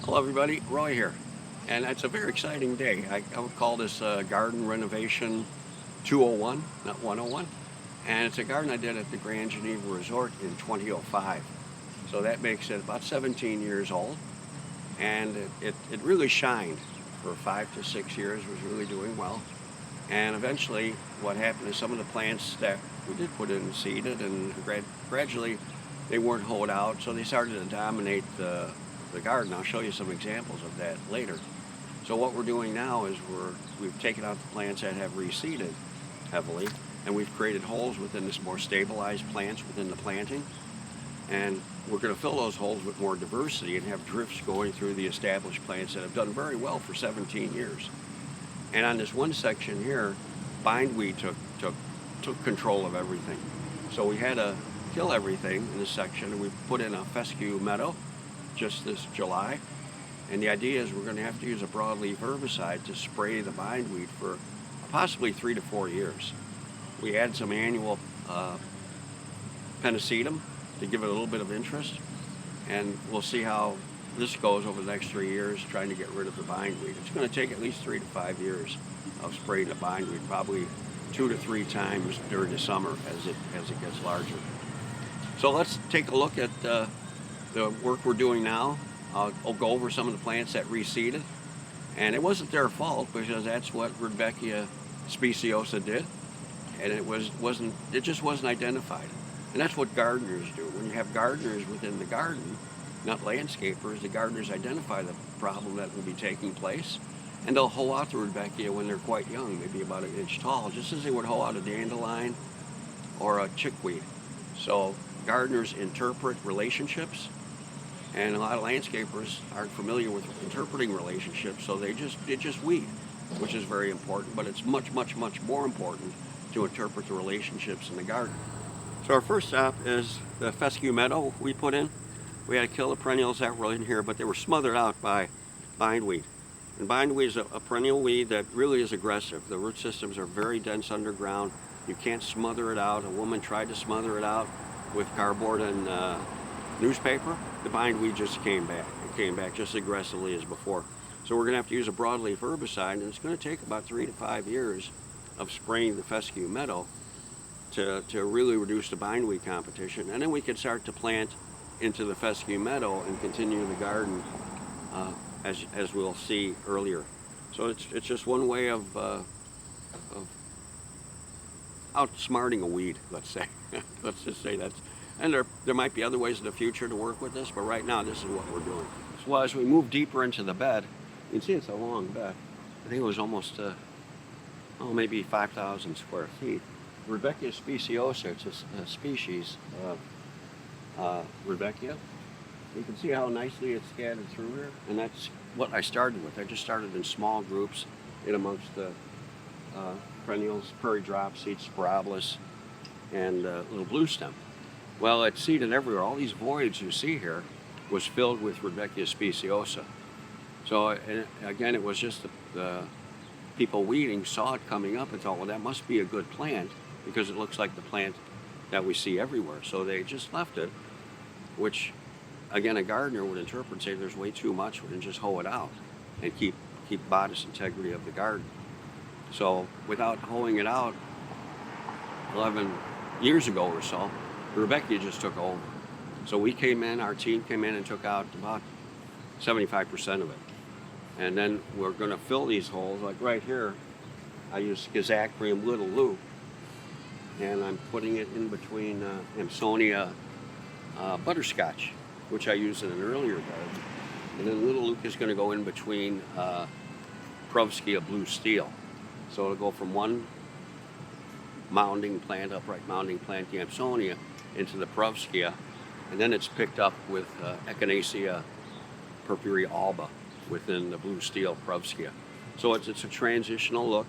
Hello everybody, Roy here. And it's a very exciting day. I would call this Garden Renovation 201, not 101. And it's a garden I did at the Grand Geneva Resort in 2005. So that makes it about 17 years old. And it really shined for 5 to 6 years, was really doing well. And eventually what happened is some of the plants that we did put in seeded and gradually they weren't hoed out, so they started to dominate the garden. I'll show you some examples of that later. So what we're doing now is we've taken out the plants that have reseeded heavily, and we've created holes within this more stabilized plants within the planting. And we're going to fill those holes with more diversity and have drifts going through the established plants that have done very well for 17 years. And on this one section here, bindweed took control of everything. So we had to kill everything in this section, and we put in a Fescue Meadow just this July. And the idea is we're going to have to use a broadleaf herbicide to spray the bindweed for possibly 3 to 4 years. We add some annual penicidum to give it a little bit of interest, and we'll see how this goes over the next 3 years, trying to get rid of the bindweed. It's going to take at least 3 to 5 years of spraying the bindweed, probably 2 to 3 times during the summer as it gets larger. So let's take a look at the work we're doing now. I'll go over some of the plants that reseeded, and it wasn't their fault because that's what Rudbeckia Speciosa did, and it just wasn't identified. And that's what gardeners do. When you have gardeners within the garden, not landscapers, the gardeners identify the problem that will be taking place, and they'll hoe out the Rudbeckia when they're quite young, maybe about an inch tall, just as they would hoe out a dandelion or a chickweed. So gardeners interpret relationships, and a lot of landscapers aren't familiar with interpreting relationships, so they just weed, which is very important, but it's much more important to interpret the relationships in the garden. So our first stop is the Fescue Meadow we put in. We had to kill the perennials that were in here, but they were smothered out by bindweed. And bindweed is a perennial weed that really is aggressive. The root systems are very dense underground. You can't smother it out. A woman tried to smother it out with cardboard and newspaper. The bindweed just came back. It came back just aggressively as before. So we're going to have to use a broadleaf herbicide, and it's going to take about 3 to 5 years of spraying the Fescue Meadow to really reduce the bindweed competition. And then we can start to plant into the Fescue Meadow and continue the garden as we'll see earlier. So it's just one way of outsmarting a weed, let's say. Let's just say that. And there might be other ways in the future to work with this, but right now this is what we're doing. So as we move deeper into the bed, you can see it's a long bed. I think it was almost maybe 5,000 square feet. Rudbeckia speciosa, it's a species of Rudbeckia. You can see how nicely it's scattered through here, and that's what I started with. I just started in small groups in amongst the perennials, prairie drop, seed spiralis, and little blue stem. Well, it's seeded everywhere. All these voids you see here was filled with Rudbeckia speciosa. So again, it was just the people weeding saw it coming up and thought, well, that must be a good plant because it looks like the plant that we see everywhere. So they just left it, which again, a gardener would interpret and say there's way too much and just hoe it out and keep bodice integrity of the garden. So without hoeing it out 11 years ago or so, Rudbeckia just took over. So we came in, our team came in and took out about 75% of it. And then we're going to fill these holes, like right here, I use Schizachyrium Little Luke, and I'm putting it in between Amsonia butterscotch, which I used in an earlier garden. And then Little Luke is going to go in between Provskia Blue Steel. So it'll go from one mounding plant, upright mounding plant, the Amsonia, into the Provskia, and then it's picked up with Echinacea purpurea alba within the Blue Steel Provskia. So it's a transitional look,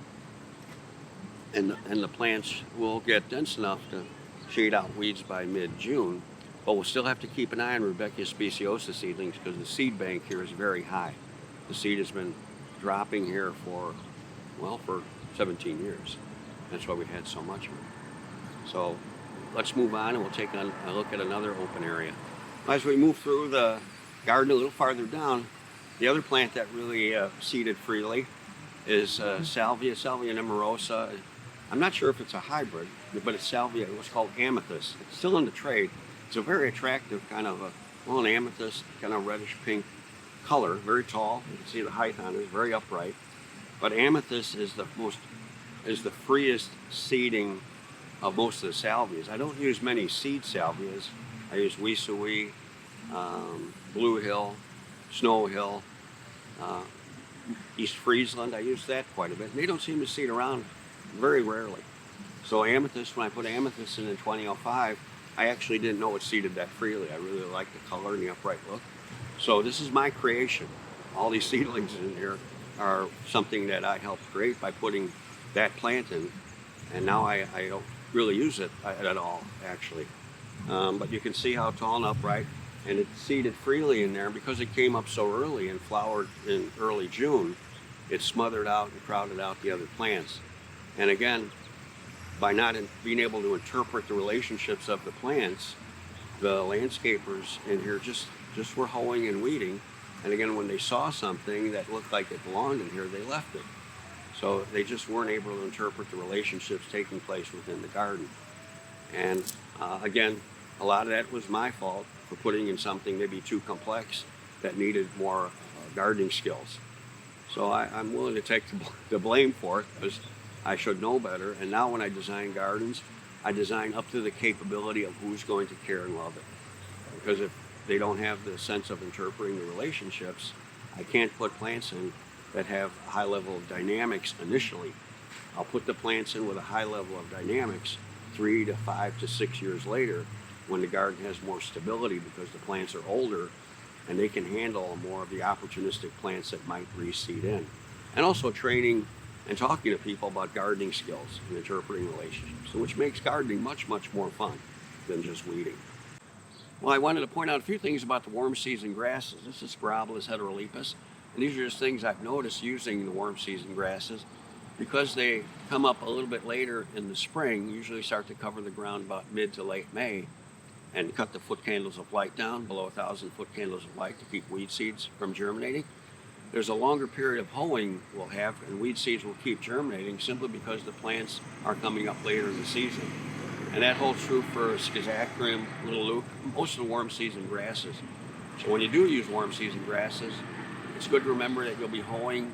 and the plants will get dense enough to shade out weeds by mid-June, but we'll still have to keep an eye on Rudbeckia speciosa seedlings because the seed bank here is very high. The seed has been dropping here for 17 years. That's why we had so much of it. So let's move on and we'll take a look at another open area. As we move through the garden a little farther down, The other plant that really seeded freely is Salvia nemorosa. I'm not sure if it's a hybrid, but it's Salvia. It was called Amethyst. It's still in the trade. It's a very attractive kind of an amethyst, kind of reddish pink color, very tall. You can see the height on it, it's very upright. But amethyst is the freest seeding of most of the salvias. I don't use many seed salvias. I use Wisui, Blue Hill, Snow Hill, East Friesland. I use that quite a bit. And they don't seem to seed around very rarely. So amethyst, when I put amethyst in 2005, I actually didn't know it seeded that freely. I really like the color and the upright look. So this is my creation. All these seedlings in here are something that I helped create by putting that plant in. And now I don't really use it at all, actually. But you can see how tall and upright, and it seeded freely in there. Because it came up so early and flowered in early June, it smothered out and crowded out the other plants. And again, by not being able to interpret the relationships of the plants, the landscapers in here just were hoeing and weeding. And again, when they saw something that looked like it belonged in here, they left it. So they just weren't able to interpret the relationships taking place within the garden. And again, a lot of that was my fault for putting in something maybe too complex that needed more gardening skills. So I'm willing to take the blame for it, because I should know better. And now when I design gardens, I design up to the capability of who's going to care and love it. Because if they don't have the sense of interpreting the relationships, I can't put plants in that have a high level of dynamics initially. I'll put the plants in with a high level of dynamics 3 to 5 to 6 years later, when the garden has more stability, because the plants are older and they can handle more of the opportunistic plants that might reseed in. And also training and talking to people about gardening skills and interpreting relationships, which makes gardening much, much more fun than just weeding. Well, I wanted to point out a few things about the warm season grasses. This is Spirabolus heterolepis, and these are just things I've noticed using the warm season grasses. Because they come up a little bit later in the spring, usually start to cover the ground about mid to late May, and cut the foot candles of light down below 1,000 foot candles of light to keep weed seeds from germinating. There's a longer period of hoeing we'll have, and weed seeds will keep germinating simply because the plants are coming up later in the season. And that holds true for Schizachyrium, Little Luke, most of the warm season grasses. So when you do use warm season grasses, it's good to remember that you'll be hoeing,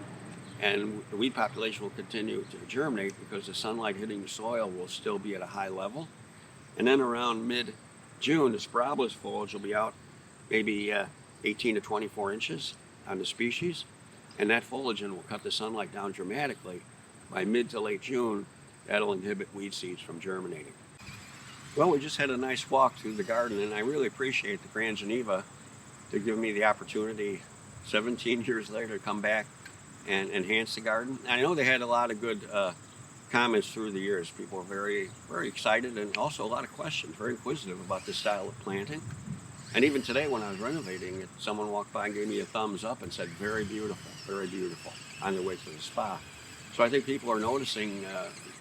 and the weed population will continue to germinate because the sunlight hitting the soil will still be at a high level. And then around mid-June, the Spirabolus foliage will be out maybe 18 to 24 inches on the species, and that foliage will cut the sunlight down dramatically. By mid to late June, that'll inhibit weed seeds from germinating. Well, we just had a nice walk through the garden, and I really appreciate the Grand Geneva to give me the opportunity 17 years later to come back and enhance the garden. I know they had a lot of good comments through the years. People were very, very excited, and also a lot of questions, very inquisitive about this style of planting. And even today when I was renovating it, someone walked by and gave me a thumbs up and said, very beautiful, on their way to the spa. So I think people are noticing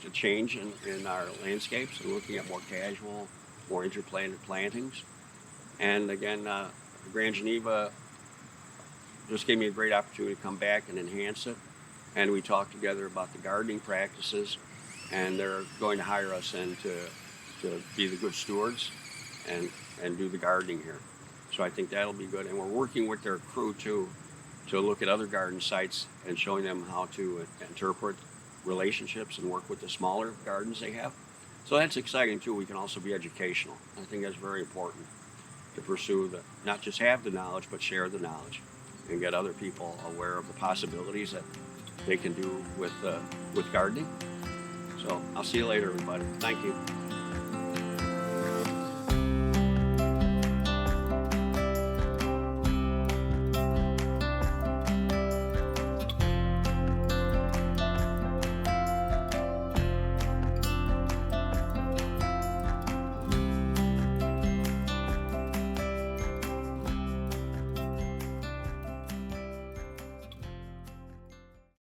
the change in our landscapes and looking at more casual, more interplanted plantings. And again, Grand Geneva just gave me a great opportunity to come back and enhance it. And we talked together about the gardening practices, and they're going to hire us in to be the good stewards and do the gardening here. So I think that'll be good. And we're working with their crew too, to look at other garden sites and showing them how to interpret relationships and work with the smaller gardens they have. So that's exciting too. We can also be educational. I think that's very important to pursue not just have the knowledge, but share the knowledge and get other people aware of the possibilities that they can do with gardening. So I'll see you later, everybody. Thank you.